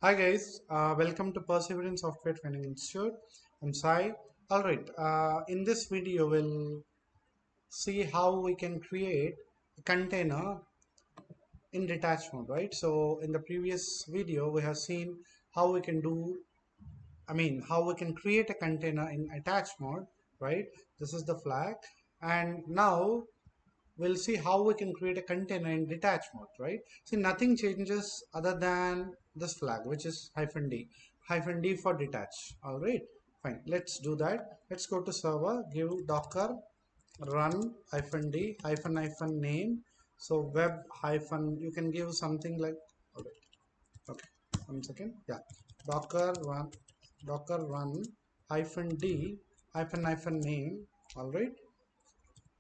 Hi guys, welcome to Perseverance Software Training Institute. I'm Sai. Alright, in this video we'll see how we can create a container in detach mode, right? So in the previous video we have seen how we can how we can create a container in attach mode, right? This is the flag, and now we'll see how we can create a container in detach mode, right? See, nothing changes other than this flag, which is hyphen D for detach. All right, fine. Let's do that. Let's go to server, give docker run hyphen D hyphen name. So web hyphen, you can give something like, all right, okay, 1 second. Yeah, docker run hyphen D hyphen name. All right,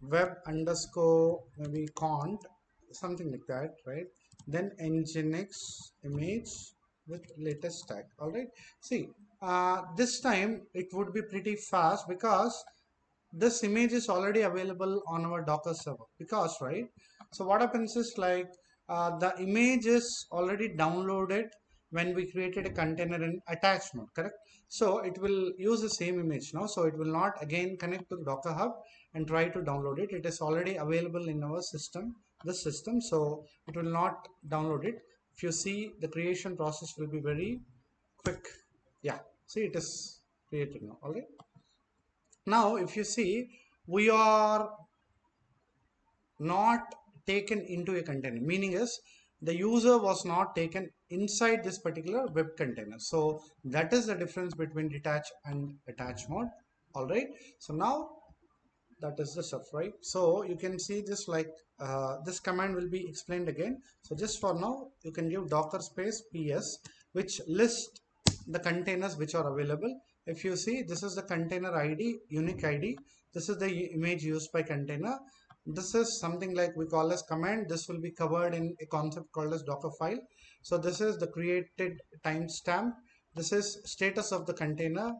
web underscore maybe cont, something like that, right? Then nginx image with latest tag. All right, see, this time it would be pretty fast because this image is already available on our Docker server, because right, so what happens is like, the image is already downloaded when we created a container in attach mode, correct? So it will use the same image now, so it will not again connect to the Docker hub and try to download it. It is already available in our system, so it will not download it. If you see, the creation process will be very quick. Yeah, see, it is created now. All right, now if you see, we are not taken into a container, meaning is the user was not taken inside this particular web container. So that is the difference between detach and attach mode. All right, so now that is the stuff, right? So you can see this like, this command will be explained again. So just for now, you can give docker space ps, which list the containers which are available. If you see, this is the container id, unique id. This is the image used by container. This is something like we call as command. This will be covered in a concept called as docker file. So this is the created timestamp. This is status of the container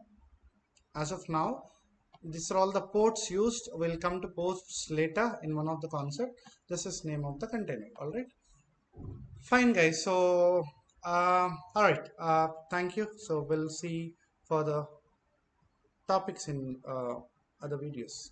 as of now. These are all the ports used. We'll come to ports later in one of the concept. This is name of the container. All right, fine guys. So all right, thank you. So we'll see further topics in other videos.